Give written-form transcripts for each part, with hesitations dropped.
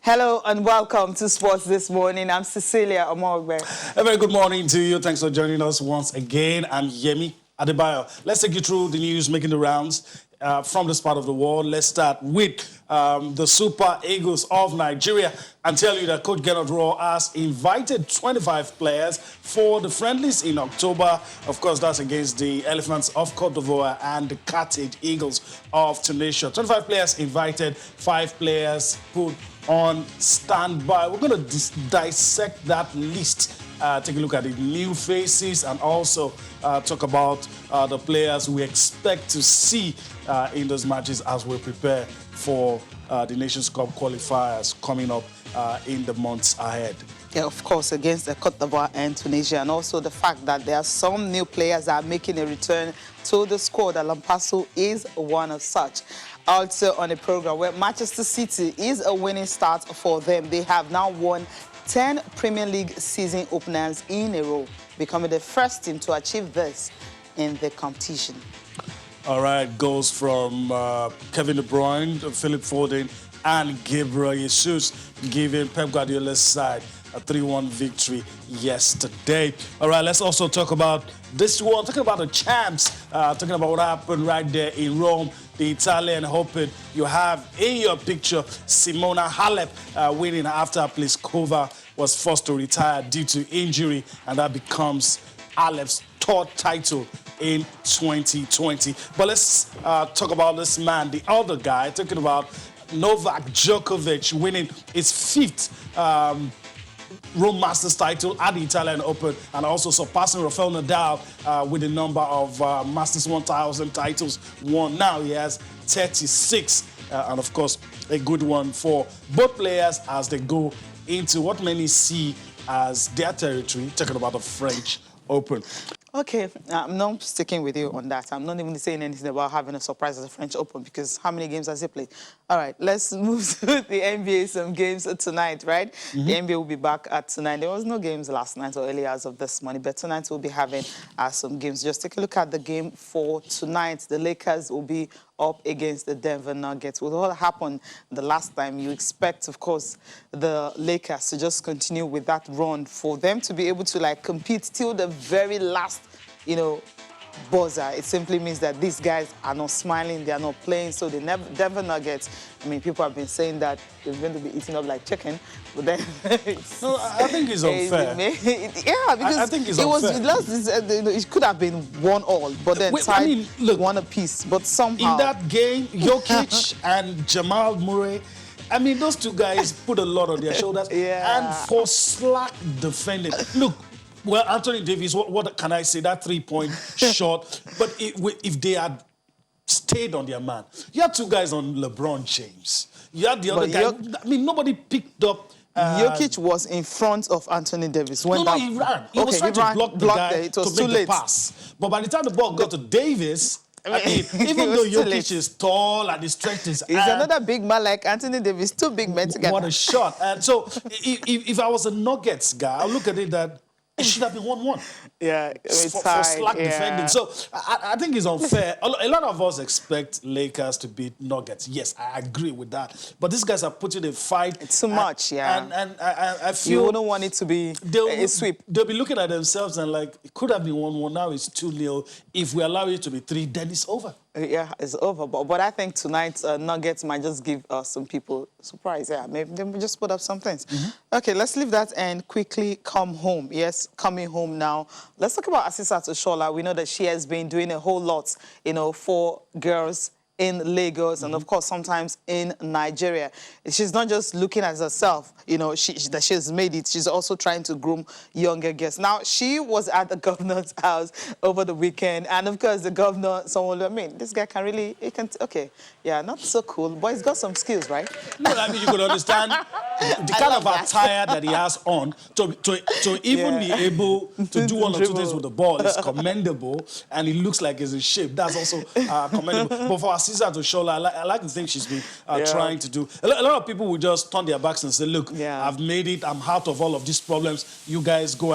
Hello and welcome to Sports This Morning. I'm Cecilia Omogbe. A very good morning to you. Thanks for joining us once again. I'm Yemi Adebayo. Let's take you through the news making the rounds from this part of the world. Let's start with the Super Eagles of Nigeria and tell you that Coach Gernot Rohr has invited 25 players for the friendlies in October. Of course, that's against the Elephants of Cote d'Ivoire and the Carthage Eagles of Tunisia. 25 players invited, 5 players put on standby. We're going to dissect that list, take a look at the new faces, and also talk about the players we expect to see in those matches as we prepare for the Nations Cup qualifiers coming up in the months ahead. Yeah, of course, against the Cote d'Ivoire and Tunisia, and also the fact that there are some new players that are making a return to the squad. Alan Paso is one of such. Also on a program where Manchester City is a winning start for them. They have now won 10 Premier League season openers in a row, becoming the first team to achieve this in the competition. All right, goals from Kevin De Bruyne, Philip Foden, and Gabriel Jesus, giving Pep Guardiola's side a 3-1 victory yesterday. All right, let's also talk about this one, talking about the champs, talking about what happened right there in Rome. The Italian, hoping you have in your picture Simona Halep winning after Pliskova was forced to retire due to injury, and that becomes Halep's third title in 2020. But let's talk about this man, the other guy, talking about Novak Djokovic winning his 5th Rome Masters title at the Italian Open, and also surpassing Rafael Nadal with the number of Masters 1000 titles won. Now he has 36, and of course a good one for both players as they go into what many see as their territory, talking about the French Open. Okay, I'm not sticking with you on that. I'm not even saying anything about having a surprise at the French Open, because how many games has he played? All right, let's move to the NBA, some games tonight, right? The NBA will be back at tonight. There was no games last night or earlier as of this morning, but tonight we'll be having some games. Just take a look at the game for tonight. The Lakers will be up against the Denver Nuggets. With what happened the last time, you expect, of course, the Lakers to just continue with that run, for them to be able to, like, compete till the very last, buzzer. It simply means that these guys are not smiling, they are not playing. So the Denver Nuggets, I mean, people have been saying that they're going to be eating up like chicken, but then No, I think it's unfair. Yeah, because I think it's unfair. It could have been 1-1, but then tied, look, 1 apiece. But somehow in that game, Jokic and Jamal Murray, I mean, those two guys put a lot on their shoulders. Yeah. And for slack defending. Look, well, Anthony Davis, what can I say? That 3-point shot. But if they had stayed on their man, you had 2 guys on LeBron James. You had the other guy. I mean, nobody picked up. Jokic was in front of Anthony Davis. When No, he ran. He was trying to block the guy it was to too make late. the pass. But by the time the ball got to Davis, I mean, even though Jokic is tall and he stretches, he's another big man like Anthony Davis, 2 big men together. What a shot. And so if I was a Nuggets guy, I'll look at it that it should have been 1-1. Yeah, for slack defending. So I think it's unfair. A lot of us expect Lakers to beat Nuggets. Yes, I agree with that. But these guys are putting a fight. It's too much, yeah. And I feel you wouldn't want it to be a sweep. They'll be looking at themselves and like, it could have been 1-1. Now it's 2-0. If we allow it to be 3, then it's over. Yeah, it's over. But I think tonight Nuggets might just give some people a surprise. Yeah, maybe they will just put up some things. Okay, let's leave that and quickly come home. Yes, coming home now. Let's talk about Asisat Oshola. We know that she has been doing a whole lot, for girls in Lagos and, of course, sometimes in Nigeria. She's not just looking at herself, that she's made it. She's also trying to groom younger girls. Now, she was at the governor's house over the weekend, and, of course, the governor, this guy can really, okay, yeah, not so cool, but he's got some skills, right? No, I mean, you could understand the kind of attire that he has on to even be able to do 1 or 2 things with the ball is commendable, and it looks like he's in shape. That's also commendable. But for Asisat Oshola, I like the thing she's been trying to do. A lot of people will just turn their backs and say, look, I've made it. I'm out of all of these problems. You guys go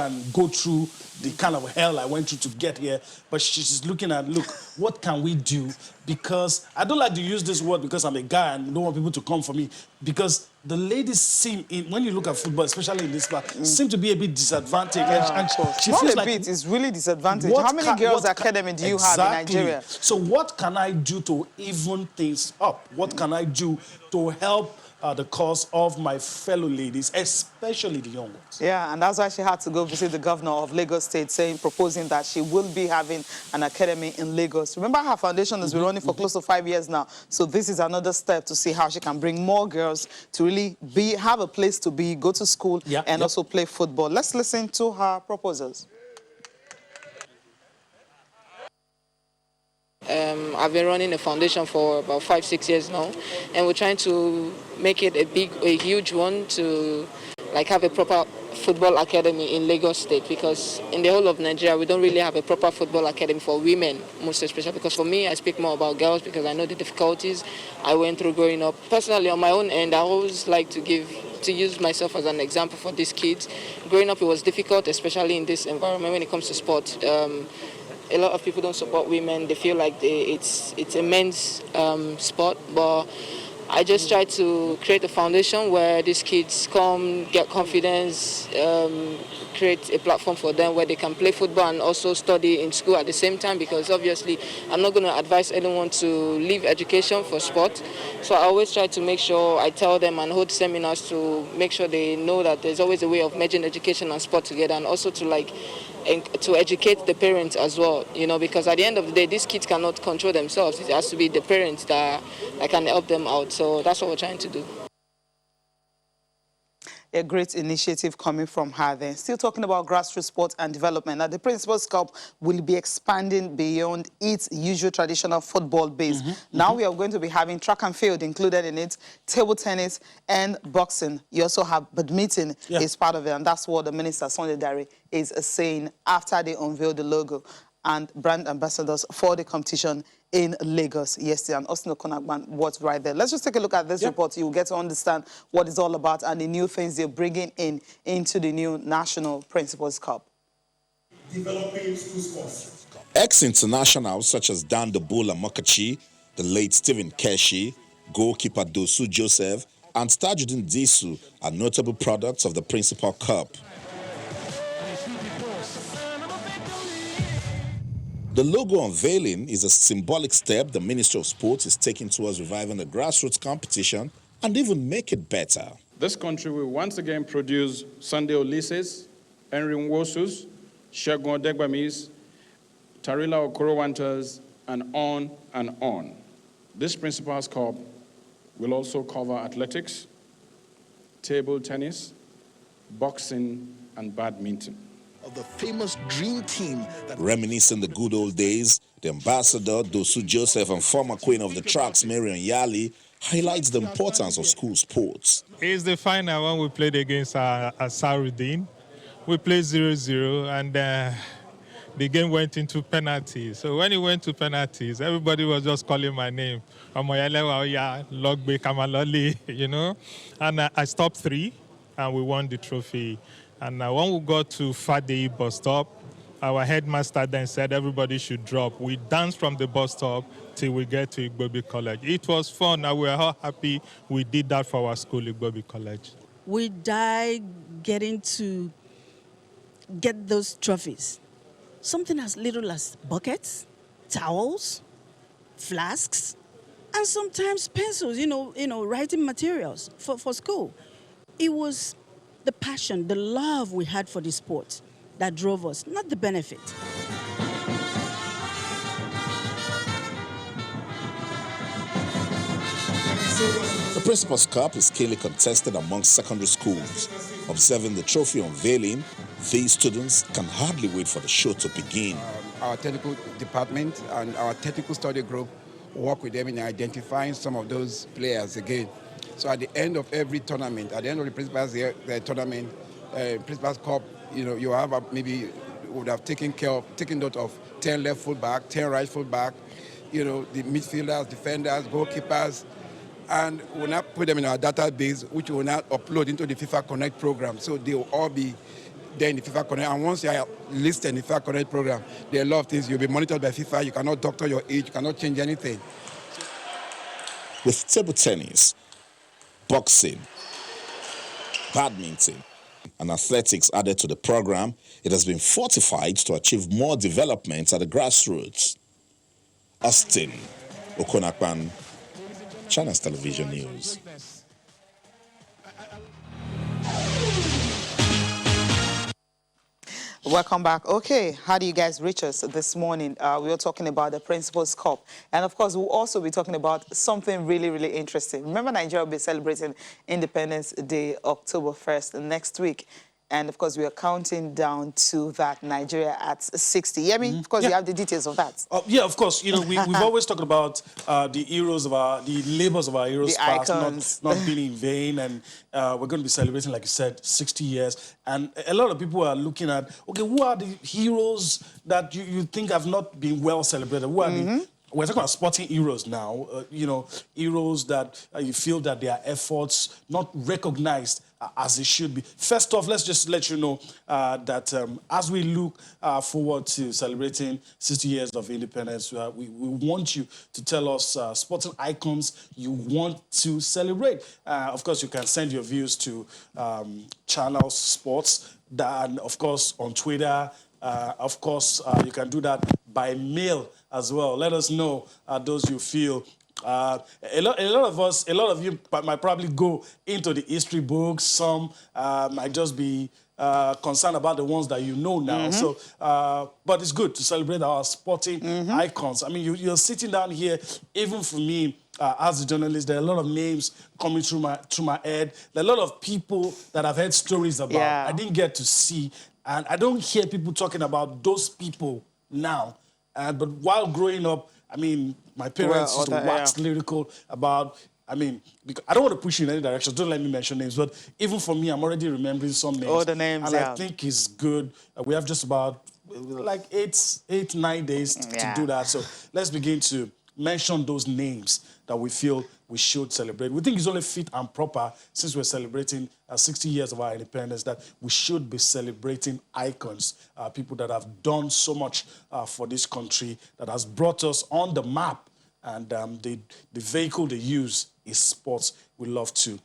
through the kind of hell I went through to get here. But she's looking at, look, what can we do? Because I don't like to use this word because I'm a guy and don't want people to come for me. Because the ladies seem, when you look at football, especially in this part, seem to be a bit disadvantaged. Yeah, and of course. she Not feels a like, bit, it's really disadvantaged. How many girls' academy do you have in Nigeria? So what can I do to even things up? What can I do to help the cause of my fellow ladies, especially the young ones? Yeah, and that's why she had to go visit the governor of Lagos State, proposing that she will be having an academy in Lagos. Remember, her foundation has been running for close to 5 years now. So this is another step to see how she can bring more girls to really have a place to be, go to school, and also play football. Let's listen to her proposals. I've been running a foundation for about 5-6 years now, and we're trying to make it a huge one to have a proper football academy in Lagos State, because in the whole of Nigeria we don't really have a proper football academy for women, most especially. Because for me, I speak more about girls because I know the difficulties I went through growing up. Personally, on my own end, I always like to use myself as an example for these kids. Growing up, it was difficult, especially in this environment when it comes to sport. A lot of people don't support women. They feel like it's a men's sport, but I just try to create a foundation where these kids come, get confidence, create a platform for them where they can play football and also study in school at the same time, because obviously I'm not going to advise anyone to leave education for sport. So I always try to make sure I tell them and hold seminars to make sure they know that there's always a way of merging education and sport together, and also to educate the parents as well, because at the end of the day, these kids cannot control themselves. It has to be the parents that can help them out. So that's what we're trying to do. A great initiative coming from her then. Still talking about grassroots sports and development. Now, the Principal's Cup will be expanding beyond its usual traditional football base. Now we are going to be having track and field included in it, table tennis and boxing. You also have badminton is part of it, and that's what the Minister, Sunday Dare, is saying after they unveiled the logo and brand ambassadors for the competition in Lagos yesterday. And Austin Okonagban was right there. Let's just take a look at this report. You will get to understand what it's all about and the new things they're bringing into the new National Principals Cup. Developing school sports. Ex-internationals such as Dan Debola Mokachi, the late Stephen Keshi, goalkeeper Dosu Joseph, and Tajuddin Disu are notable products of the Principal Cup. The logo unveiling is a symbolic step the Ministry of Sport is taking towards reviving the grassroots competition and even make it better. This country will once again produce Sunday Olises, Henry Nwosus, Segun Odegbamis, Tarila Okorowantas, and on and on. This Principal's Cup will also cover athletics, table tennis, boxing, and badminton. Of the famous dream team. Reminiscing the good old days, the ambassador, Dosu Joseph, and former queen of the tracks, Marion Yali, highlights the importance of school sports. It's the final one we played against Asarudin. We played 0-0, and the game went into penalties. So when it went to penalties, everybody was just calling my name. Logbe Kamaloli, And I stopped 3, and we won the trophy. And when we got to Fadei bus stop, our headmaster then said everybody should drop. We danced from the bus stop till we get to Igbobi College. It was fun, and we were all happy we did that for our school, Igbobi College. We died getting to get those trophies. Something as little as buckets, towels, flasks, and sometimes pencils, writing materials for school. It was the passion, the love we had for the sport that drove us, not the benefit. The Principal's Cup is keenly contested among secondary schools. Observing the trophy unveiling, these students can hardly wait for the show to begin. Our technical department and our technical study group work with them in identifying some of those players again. So at the end of every tournament, at the end of the Principal's tournament, Principal's Cup, you have maybe would have taken note of 10 left fullback, 10 right fullback, the midfielders, defenders, goalkeepers, and we'll now put them in our database, which will now upload into the FIFA Connect program. So they will all be there in the FIFA Connect. And once you are listed in the FIFA Connect program, there are a lot of things. You'll be monitored by FIFA. You cannot doctor your age. You cannot change anything. With table tennis, boxing, badminton, and athletics added to the program, it has been fortified to achieve more development at the grassroots. Austin Okonakpan, Channels Television News. Welcome back. Okay, how do you guys reach us this morning? We were talking about the Principals Cup. And of course, we'll also be talking about something really, really interesting. Remember, Nigeria will be celebrating Independence Day, October 1st, next week. And of course, we are counting down to that Nigeria at 60. Yemi, of course, you have the details of that. Yeah, of course. You know, we've always talked about the heroes of the labors of our heroes The past icons. not being in vain. And we're going to be celebrating, like you said, 60 years. And a lot of people are looking at, okay, who are the heroes that you think have not been well celebrated? Who are the... We're talking about sporting heroes now, you know, heroes that you feel that their efforts not recognized as they should be. First off, let's just let you know that as we look forward to celebrating 60 years of independence, we want you to tell us sporting icons you want to celebrate. Of course, you can send your views to Channels Sports, and of course on Twitter. Of course, you can do that by mail as well. Let us know those you feel. A lot of you might probably go into the history books. Some might just be concerned about the ones that you know now. So, but it's good to celebrate our sporting icons. I mean, you're sitting down here, even for me, as a journalist, there are a lot of names coming through my head. There are a lot of people that I've heard stories about. I didn't get to see. And I don't hear people talking about those people now. But while growing up, I mean, my parents used to wax lyrical about, I mean, because I don't want to push you in any direction. Don't let me mention names. But even for me, I'm already remembering some names. All the names, and I think it's good. We have just about like 9 days to do that. So let's begin to mention those names that we feel we should celebrate. We think it's only fit and proper, since we're celebrating 60 years of our independence, that we should be celebrating icons, people that have done so much for this country, that has brought us on the map. And the vehicle they use is sports. We love to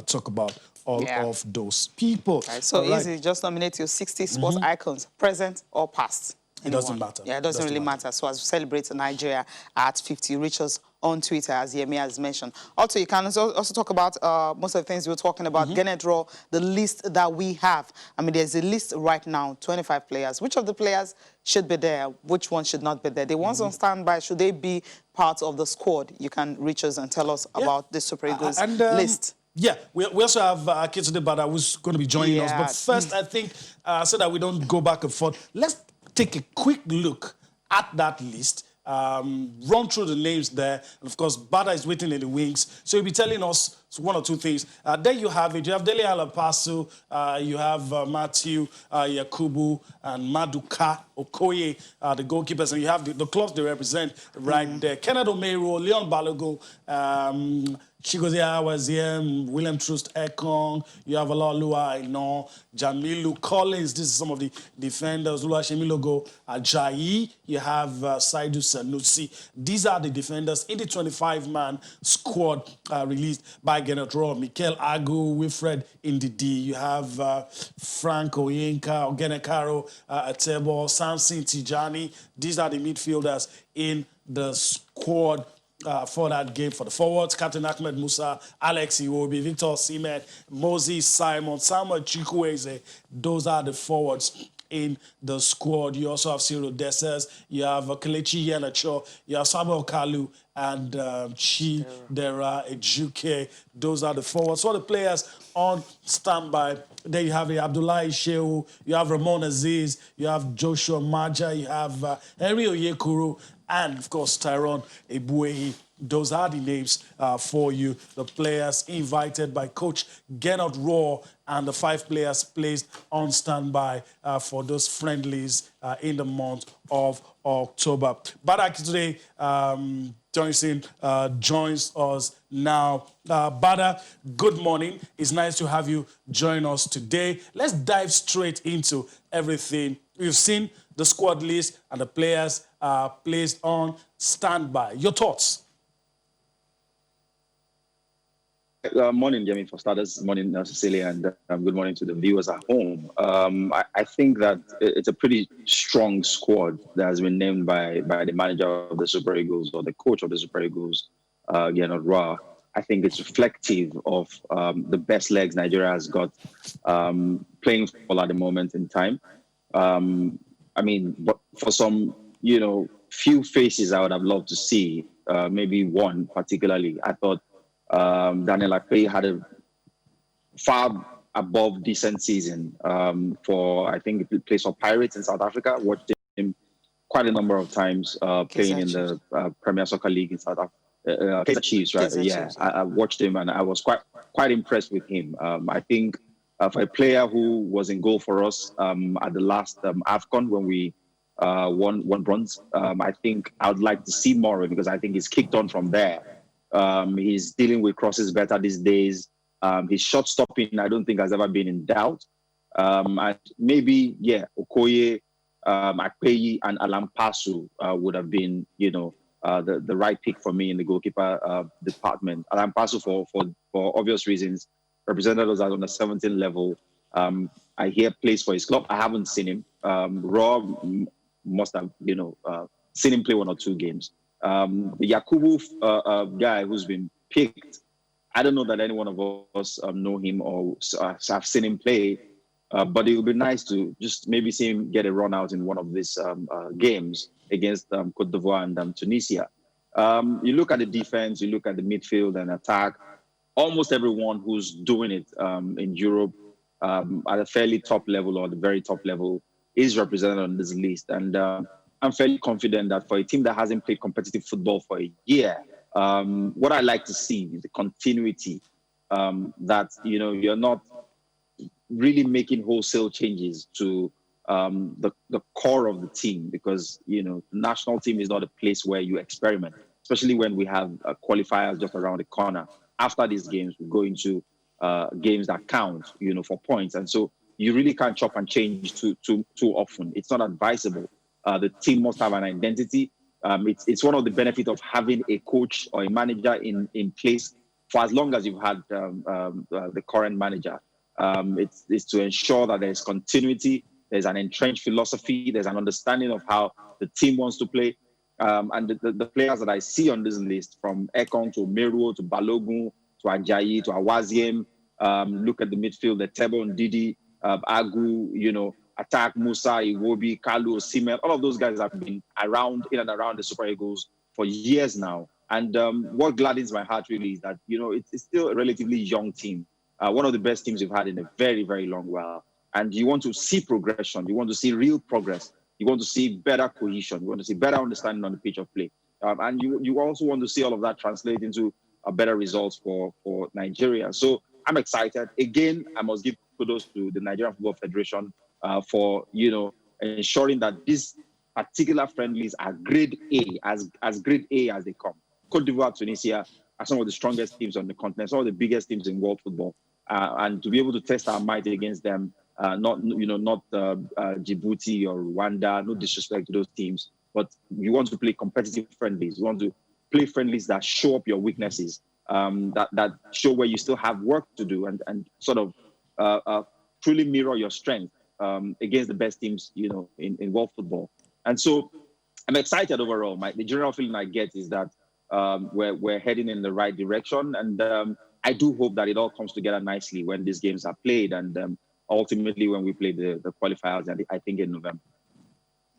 talk about all of those people. So easy, just nominate your 60 sports icons, present or past. It doesn't matter. Yeah, it doesn't really matter. So as we celebrate Nigeria at 50, reach us on Twitter, as Yemi has mentioned. Also, you can also talk about most of the things we were talking about. Gennett Raw, the list that we have. I mean, there's a list right now, 25 players. Which of the players should be there? Which one should not be there? The ones on standby, should they be part of the squad? You can reach us and tell us about the Super Eagles list. Yeah, we also have Kitsune Bada, who's going to be joining us. But first, I think, so that we don't go back and forth, let's take a quick look at that list, run through the names there. And of course, Bada is waiting in the wings. So he'll be telling us one or two things. There you have it. You have Dele Alapasu, you have Matthew Yakubu, and Maduka Okoye, the goalkeepers. And you have the clubs they represent right there. Kenneth Omeru, Leon Balogun, Chigozia Waziem, William Troost Ekong, you have Alalua Aino, Jamilu Collins, this is some of the defenders, Lula Shemilogo Ajayi, you have Saidu Sanusi. These are the defenders in the 25-man squad released by Gennett Raw. Mikel Agu, Wilfred Indidi, you have Frank Oyenka, Ogenekaro Atebo, Samson Tijani. These are the midfielders in the squad for that game. For the forwards, Captain Ahmed Musa, Alex Iwobi, Victor Osimhen, Moses Simon, Samuel Chukwueze. Those are the forwards in the squad. You also have Cyril Dessers, you have Kelechi Iheanacho, you have Samuel Kalu, and Chidera Ejuke. Those are the forwards. So the players on standby. There you have Abdullahi Shehu, you have Ramon Aziz, you have Joshua Maja, you have Henry Oyekuru, and of course Tyrone Ebuehi. Those are the names for you. The players invited by Coach Gennett Raw, and the 5 players placed on standby for those friendlies in the month of October. Bada today joins us now. Bada, good morning. It's nice to have you join us today. Let's dive straight into everything. We've seen the squad list and the players placed on standby. Your thoughts? Morning, Jamie, for starters. Morning, Cecilia, and good morning to the viewers at home. I think that it's a pretty strong squad that has been named by the manager of the Super Eagles or the coach of the Super Eagles, Gernot Rohr. I think it's reflective of the best legs Nigeria has got playing football at the moment in time. I mean, but for some, few faces I would have loved to see, maybe one particularly. I thought Daniel Akpeyi had a far above decent season for, I think, he plays for Pirates in South Africa. Watched him quite a number of times playing in the Premier Soccer League in South Africa. Kaizer Chiefs, right? Chiefs. I watched him and I was quite impressed with him. I think for a player who was in goal for us at the last AFCON when we won bronze, I think I would like to see more because I think he's kicked on from there. He's dealing with crosses better these days. His shot stopping, I don't think, has ever been in doubt. And maybe, Okoye, Akpeyi, and Alan Pasu would have been, the right pick for me in the goalkeeper department. Alan Pasu, for obvious reasons, represented us on the 17th level. I hear plays for his club. I haven't seen him. Rohr must have, seen him play one or two games. The Yakubu guy who's been picked, I don't know that any one of us know him or have seen him play, but it would be nice to just maybe see him get a run out in one of these games against Cote d'Ivoire and Tunisia. You look at the defense, you look at the midfield and attack, almost everyone who's doing it in Europe at a fairly top level or the very top level is represented on this list. And I'm fairly confident that for a team that hasn't played competitive football for a year, what I like to see is the continuity that, you're not really making wholesale changes to the core of the team because, the national team is not a place where you experiment, especially when we have qualifiers just around the corner. After these games, we go into games that count, for points. And so you really can't chop and change too often. It's not advisable. The team must have an identity. It's one of the benefits of having a coach or a manager in place for as long as you've had the current manager. It's to ensure that there's continuity, there's an entrenched philosophy, there's an understanding of how the team wants to play. And the players that I see on this list, from Ekong to Meruo to Balogun to Ajayi to Awaziem, look at the midfield, the Tebo and Didi, Agu, Attack, Musa, Iwobi, Kalu, Osimhen, all of those guys have been in and around the Super Eagles for years now. And what gladdens my heart really is that, it's still a relatively young team. One of the best teams we've had in a very, very long while. And you want to see progression. You want to see real progress. You want to see better cohesion. You want to see better understanding on the pitch of play. And you also want to see all of that translate into better results for Nigeria. So I'm excited. Again, I must give kudos to the Nigerian Football Federation for, ensuring that these particular friendlies are grade A, as grade A as they come. Cote d'Ivoire, Tunisia are some of the strongest teams on the continent, some of the biggest teams in world football. And to be able to test our might against them, not Djibouti or Rwanda, no disrespect to those teams, but you want to play competitive friendlies. You want to play friendlies that show up your weaknesses, that show where you still have work to do and sort of truly mirror your strength against the best teams, in world football. And so I'm excited overall. The general feeling I get is that we're heading in the right direction. And I do hope that it all comes together nicely when these games are played and ultimately when we play the qualifiers, I think in November.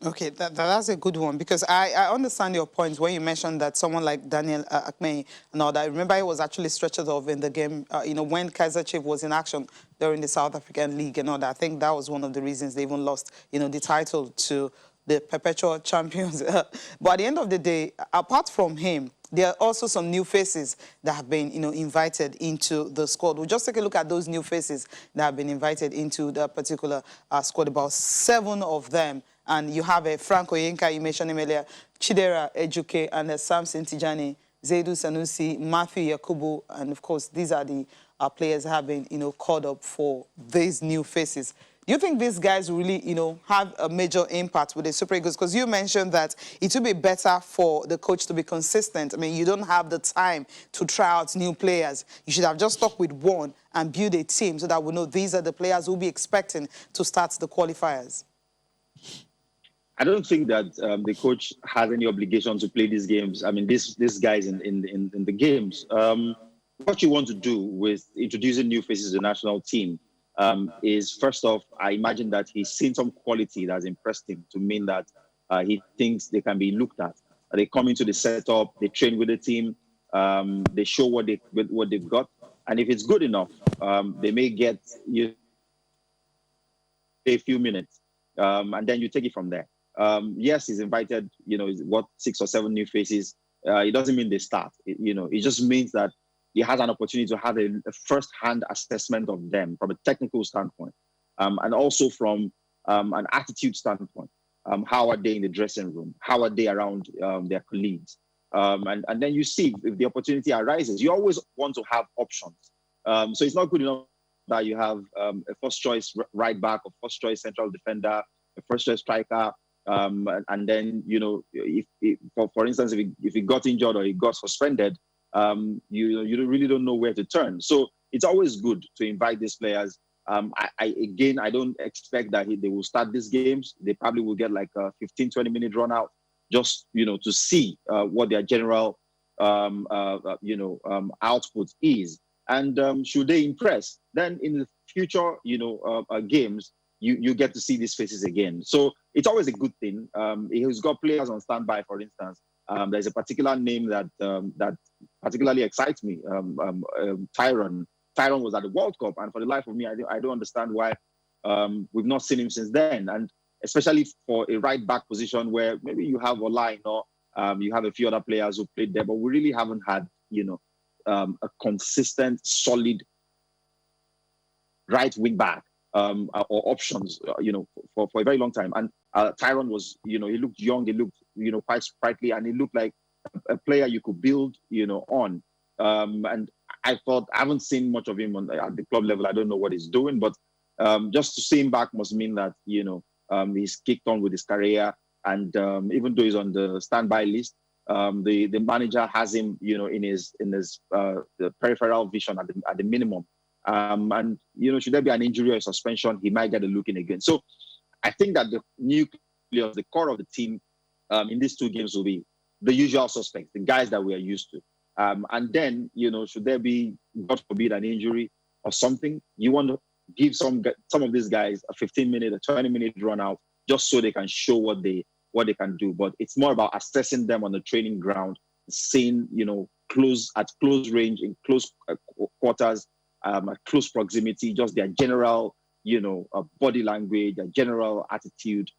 Okay, that's a good one because I understand your points when you mentioned that someone like Daniel Akpeyi and all that. I remember he was actually stretched off in the game, when Kaizer Chiefs was in action during the South African League and all that. I think that was one of the reasons they even lost, the title to the perpetual champions. But at the end of the day, apart from him, there are also some new faces that have been, invited into the squad. We'll just take a look at those new faces that have been invited into the particular squad, about 7 of them. And you have Frank Oyenka, you mentioned him earlier, Chidera Ejuke, and Samson Tijani, Zaidu Sanusi, Matthew Yakubu, and of course, these are the players that have been, called up for these new faces. Do you think these guys really, have a major impact with the Super Eagles? Because you mentioned that it would be better for the coach to be consistent. I mean, you don't have the time to try out new players. You should have just stuck with one and build a team so that we know these are the players we'll be expecting to start the qualifiers. I don't think that the coach has any obligation to play these games. I mean, these guys in the games. What you want to do with introducing new faces to the national team is, first off, I imagine that he's seen some quality that's impressed him to mean that he thinks they can be looked at. They come into the setup, they train with the team, they show what they've got, and if it's good enough, they may get a few minutes, and then you take it from there. Yes, he's invited, 6 or 7 new faces. It doesn't mean they start. It just means that he has an opportunity to have a first-hand assessment of them from a technical standpoint, and also from an attitude standpoint. How are they in the dressing room? How are they around their colleagues? And then you see if the opportunity arises. You always want to have options. So it's not good enough that you have a first-choice right back or first-choice central defender, a first-choice striker, and then, if for instance, if he got injured or he got suspended, you really don't know where to turn. So it's always good to invite these players. I don't expect that they will start these games. They probably will get like a 15-20 minute run out, just to see what their general output is. And should they impress, then in the future games, you get to see these faces again. So it's always a good thing. He's got players on standby, for instance. There's a particular name that particularly excites me, Tyron. Tyron was at the World Cup, and for the life of me, I don't understand why we've not seen him since then. And especially for a right back position where maybe you have Ola, you have a few other players who played there, but we really haven't had, a consistent, solid right wing back or options, for a very long time. And Tyron was, he looked young, he looked, quite sprightly, and he looked like a player you could build, on. And I haven't seen much of him at the club level. I don't know what he's doing, but just to see him back must mean that, he's kicked on with his career. And even though he's on the standby list, the manager has him, in his the peripheral vision at the minimum. And should there be an injury or a suspension, he might get a look in again. So I think that the nucleus, the core of the team in these 2 games will be the usual suspects, the guys that we are used to. And then, should there be, God forbid, an injury or something, you want to give some of these guys a 15-minute, a 20-minute run out, just so they can show what they can do. But it's more about assessing them on the training ground, seeing, at close range, in close quarters, at close proximity, just their general, body language, their general attitude,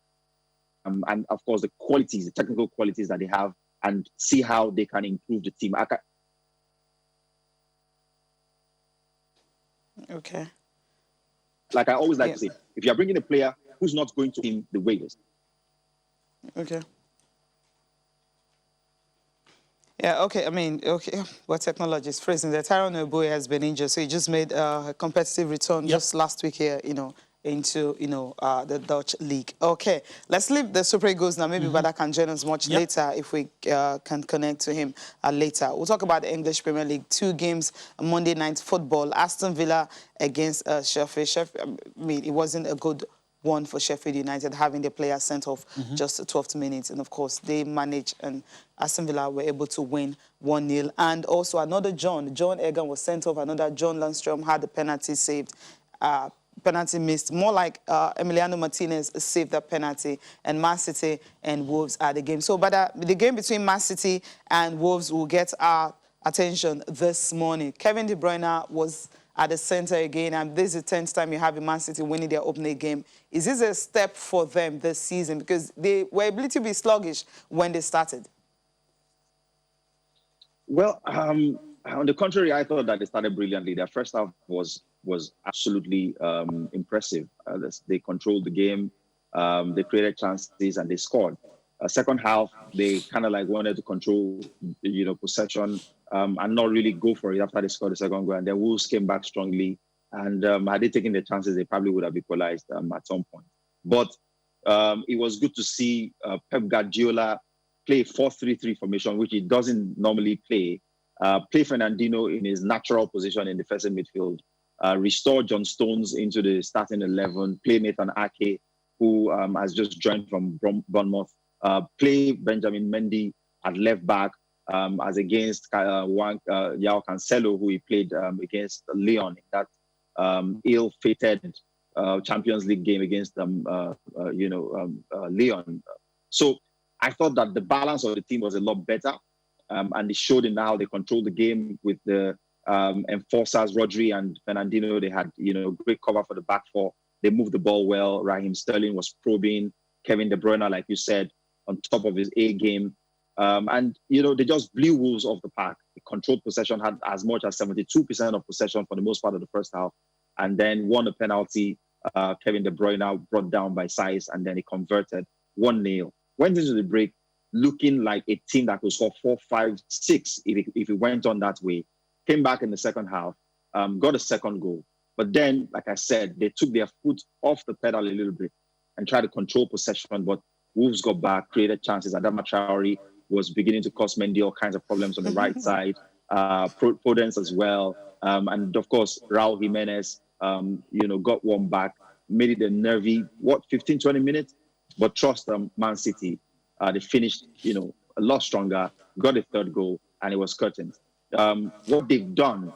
and of course the qualities, the technical qualities that they have, and see how they can improve the team. Okay. Like I always like to say, if you're bringing a player who's not going to win the Wales. Okay. Yeah, okay. I mean, okay. What technology is phrasing that Tyron Oboe has been injured, so he just made a competitive return just last week here, into, the Dutch league. Okay, let's leave the Super Eagles now. Maybe Bada can join us much later if we can connect to him later. We'll talk about the English Premier League. 2 games, Monday night football. Aston Villa against Sheffield. I mean, it wasn't a good one for Sheffield United, having the players sent off just 12 minutes. And, of course, they managed, and Aston Villa were able to win 1-0. And also another John Egan was sent off. Another John Lundstrom had the penalty saved. Penalty missed. More like Emiliano Martinez saved that penalty. And Man City and Wolves are the game. So, but the game between Man City and Wolves will get our attention this morning. Kevin De Bruyne was at the center again, and this is the 10th time you have Man City winning their opening game. Is this a step for them this season? Because they were able to be sluggish when they started. Well, on the contrary, I thought that they started brilliantly. Their first half was absolutely impressive. They controlled the game, they created chances, and they scored. Second half, they kind of like wanted to control, possession, and not really go for it after they scored the second goal. And then Wolves came back strongly, And had they taken the chances, they probably would have equalized at some point. But it was good to see Pep Guardiola play 4-3-3 formation, which he doesn't normally play. Play Fernandinho in his natural position in defensive midfield. Restore John Stones into the starting 11. Play Nathan Ake, who has just joined from Bournemouth. Play Benjamin Mendy at left back as against João Cancelo, who he played against Lyon in that ill-fated Champions League game against Lyon. So I thought that the balance of the team was a lot better, and it showed in how they controlled the game with the enforcers, Rodri and Fernandinho. They had great cover for the back four. They moved the ball well. Raheem Sterling was probing. Kevin De Bruyne, like you said, on top of his A game. And they just blew Wolves off the park. The controlled possession, had as much as 72% of possession for the most part of the first half, and then won a penalty. Kevin De Bruyne brought down by size, and then he converted 1-0. Went into the break looking like a team that could score 4, 5, 6 if it went on that way. Came back in the second half, got a second goal. But then, like I said, they took their foot off the pedal a little bit and tried to control possession. But Wolves got back, created chances. Adama Traore was beginning to cause Mendy all kinds of problems on the right side. Prudence as well. And of course, Raul Jimenez, got one back, made it a nervy, 15, 20 minutes? But trust Man City, they finished, a lot stronger, got a third goal, and it was curtains. What they've done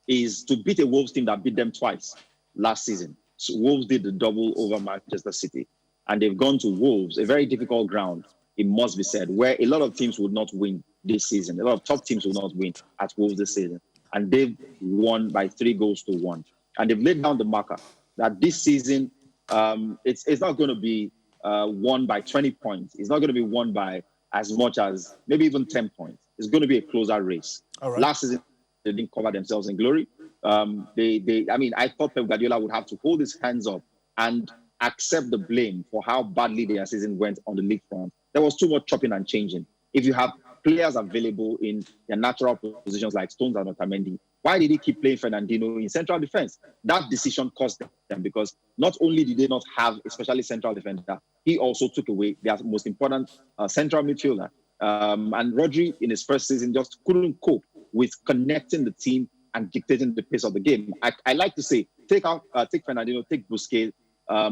is to beat a Wolves team that beat them twice last season. So Wolves did the double over Manchester City, and they've gone to Wolves, a very difficult ground, it must be said, where a lot of teams would not win this season. A lot of top teams will not win at Wolves this season. And they've won by 3-1. And they've laid down the marker that this season, it's not going to be won by 20 points. It's not going to be won by as much as maybe even 10 points. It's going to be a closer race. All right. Last season, they didn't cover themselves in glory. I thought Pep Guardiola would have to hold his hands up and accept the blame for how badly their season went on the league front. There was too much chopping and changing. If you have players available in their natural positions like Stones and Otamendi, why did he keep playing Fernandinho in central defense? That decision cost them because not only did they not have a specialist central defender, he also took away their most important central midfielder. And Rodri, in his first season, just couldn't cope with connecting the team and dictating the pace of the game. I like to say, take Fernandinho, take Busquets,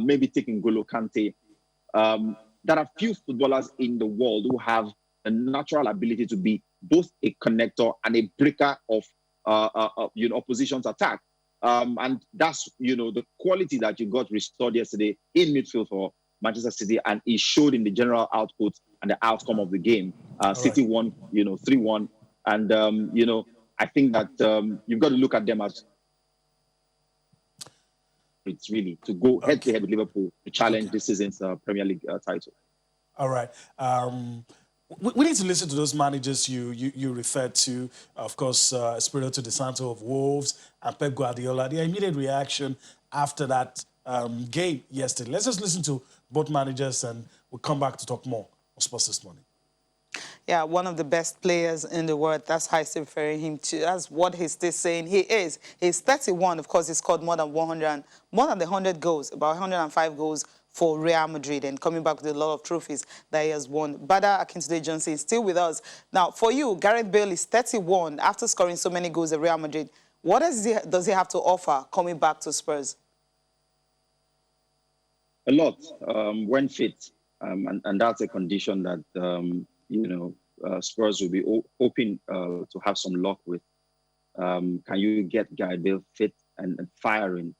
maybe take N'Golo Kante. There are few footballers in the world who have a natural ability to be both a connector and a breaker of opposition's attack. And that's, the quality that you got restored yesterday in midfield for Manchester City, and it showed in the general output and the outcome of the game. City won, 3-1. And, I think that you've got to look at them as it's really to go head-to-head with Liverpool to challenge this season's Premier League title. All right. We need to listen to those managers you referred to, of course, Espirito De Santo of Wolves and Pep Guardiola, their immediate reaction after that game yesterday. Let's just listen to both managers and we'll come back to talk more on Sports This Morning. Yeah, one of the best players in the world. That's how he's referring him to. That's what he's still saying he is. He's 31. Of course, he scored more than 100 goals, about 105 goals for Real Madrid, and coming back with a lot of trophies that he has won. Bada Akintunde Johnson is still with us. Now, for you, Gareth Bale is 31 after scoring so many goals at Real Madrid. What does he have to offer coming back to Spurs? A lot, when fit. And that's a condition that, Spurs will be hoping to have some luck with. Can you get Gareth Bale fit and firing?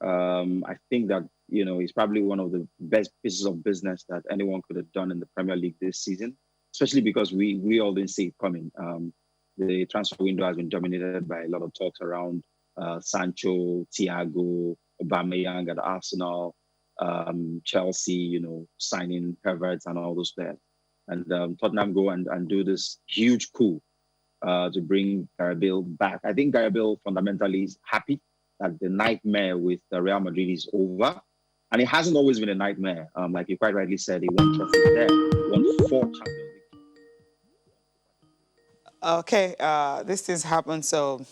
I think that, he's probably one of the best pieces of business that anyone could have done in the Premier League this season, especially because we all didn't see it coming. The transfer window has been dominated by a lot of talks around Sancho, Thiago, Aubameyang at Arsenal, Chelsea, signing perverts and all those players. And Tottenham go and do this huge coup to bring Gareth Bale back. I think Gareth Bale fundamentally is happy that the nightmare with Real Madrid is over. And it hasn't always been a nightmare. Like you quite rightly said, he won trophies there, won 4 Champions League. Okay, these things happen. So,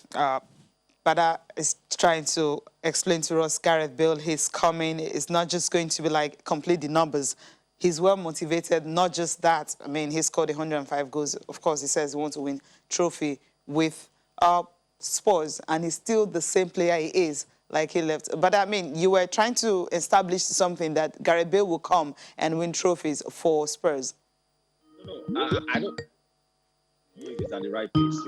Bada is trying to explain to us, Gareth Bale, he's coming. It's not just going to be like complete the numbers. He's well motivated, not just that. I mean, he scored 105 goals. Of course, he says he wants to win trophy with Spurs, and he's still the same player he is, like he left. But I mean, you were trying to establish something that Gareth Bale will come and win trophies for Spurs. No, I don't know if it's at the right place.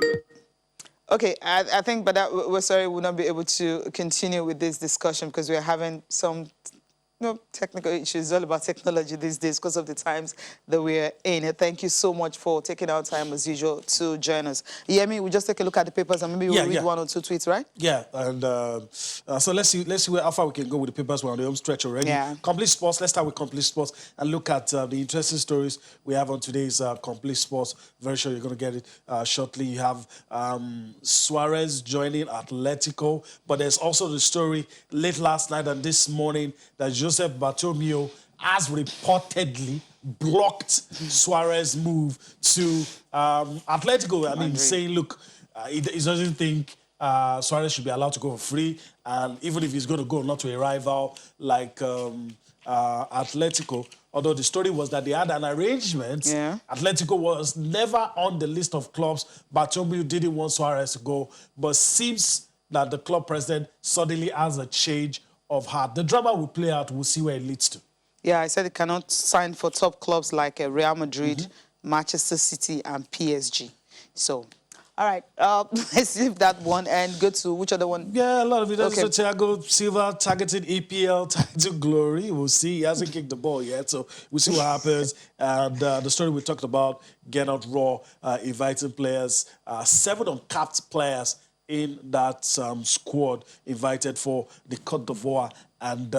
Okay, I think, but we're sorry we'll not be able to continue with this discussion because we're having some technical issues. It's all about technology these days because of the times that we're in. Thank you so much for taking our time, as usual, to join us. Yemi, we'll just take a look at the papers and maybe we'll read one or two tweets, right? Yeah, and so let's see how far we can go with the papers. We're on the home stretch already. Yeah. Complete Sports, let's start with Complete Sports and look at the interesting stories we have on today's Complete Sports. Very sure you're going to get it shortly. You have Suarez joining Atletico, but there's also the story late last night and this morning that Joseph Bartomeu has reportedly blocked Suarez's move to Atletico. I mean, saying, look, he doesn't think Suarez should be allowed to go for free, and even if he's going to go, not to a rival like Atletico. Although the story was that they had an arrangement. Yeah. Atletico was never on the list of clubs. Bartomeu didn't want Suarez to go, but seems that the club president suddenly has a change of heart. The drama will play out. We'll see where it leads to. Yeah, I said he cannot sign for top clubs like Real Madrid, Manchester City, and PSG. So, all right, let's leave that one and go to which other one? Yeah, a lot of it. Okay. So Thiago Silva targeting EPL title glory. We'll see. He hasn't kicked the ball yet, so we'll see what happens. And the story we talked about, Gernot Rohr inviting players, 7 uncapped players in that squad invited for the Côte d'Ivoire and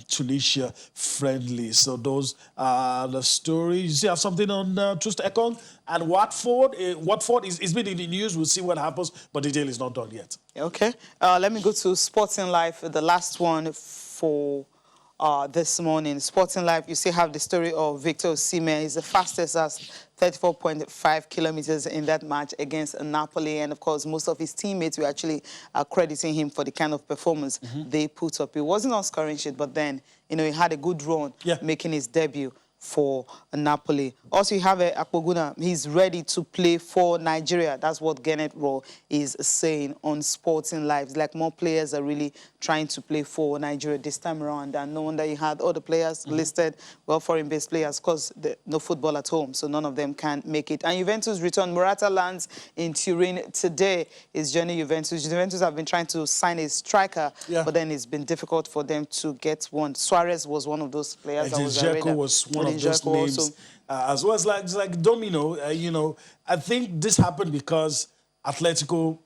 Tunisia friendly. So those are the stories. You have something on Trust Ekong and Watford. Watford is been in the news. We'll see what happens, but the deal is not done yet. Okay. Let me go to Sporting Life, the last one for this morning. Sporting Life, you still have the story of Victor Osimhen. He's the fastest as 34.5 kilometers in that match against Napoli. And, of course, most of his teammates were actually crediting him for the kind of performance they put up. He wasn't on scoring sheet, but then, you know, he had a good run making his debut for Napoli. Also, you have Akpoguna. He's ready to play for Nigeria. That's what Gernot Rohr is saying on Sporting Life. It's like more players are really trying to play for Nigeria this time around. And no wonder you had other players listed, well, foreign-based players, because no football at home, so none of them can make it. And Juventus return. Morata lands in Turin today. Is joining Juventus. Juventus have been trying to sign a striker, but then it's been difficult for them to get one. Suarez was one of those players. Dzeko was one of those names. As well as like Domino, you know, I think this happened because Atletico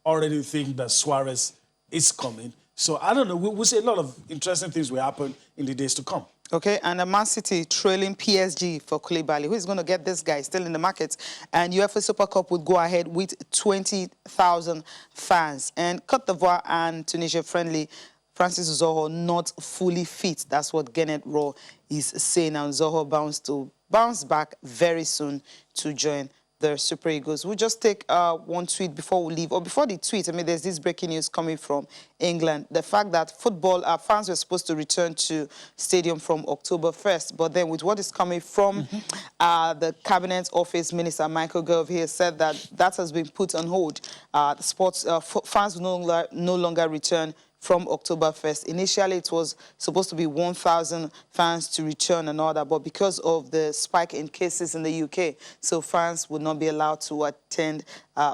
already think that Suarez is coming. So I don't know. We'll see a lot of interesting things will happen in the days to come. Okay, and Man City trailing PSG for Koulibaly. Who is going to get this guy? Still in the market. And UEFA Super Cup would go ahead with 20,000 fans. And Côte d'Ivoire and Tunisia friendly. Francis Zoho not fully fit. That's what Gernot Rohr is saying. And Zoho bounce back very soon to join the Super Eagles. We'll just take one tweet before we leave. Or before the tweet, I mean, there's this breaking news coming from England. The fact that football fans were supposed to return to stadium from October 1st. But then with what is coming from the Cabinet Office Minister, Michael Gove, he has said that has been put on hold. Fans will no longer return from October 1st. Initially, it was supposed to be 1,000 fans to return and all that, but because of the spike in cases in the UK, so fans would not be allowed to attend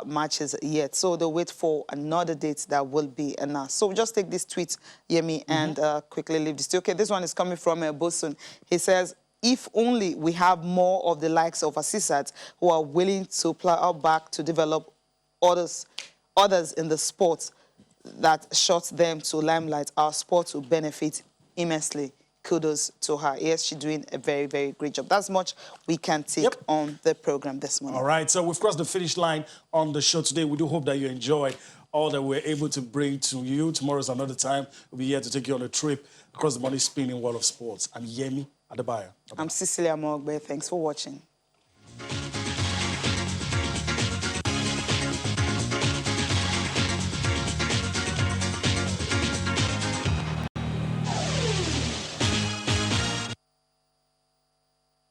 matches yet. So they'll wait for another date that will be announced. So we'll just take this tweet, Yemi, and quickly leave this. Okay, this one is coming from Bosun. He says, if only we have more of the likes of Assisat who are willing to plow back to develop others in the sport that shot them to limelight, our sport will benefit immensely. Kudos to her. Yes, she's doing a very, very great job. That's much we can take on the program this morning. All right, so we've crossed the finish line on the show today. We do hope that you enjoyed all that we're able to bring to you. Tomorrow's another time. We'll be here to take you on a trip across the money spinning world of sports. I'm Yemi Adebayo. I'm Cecilia Mogbe. Thanks for watching.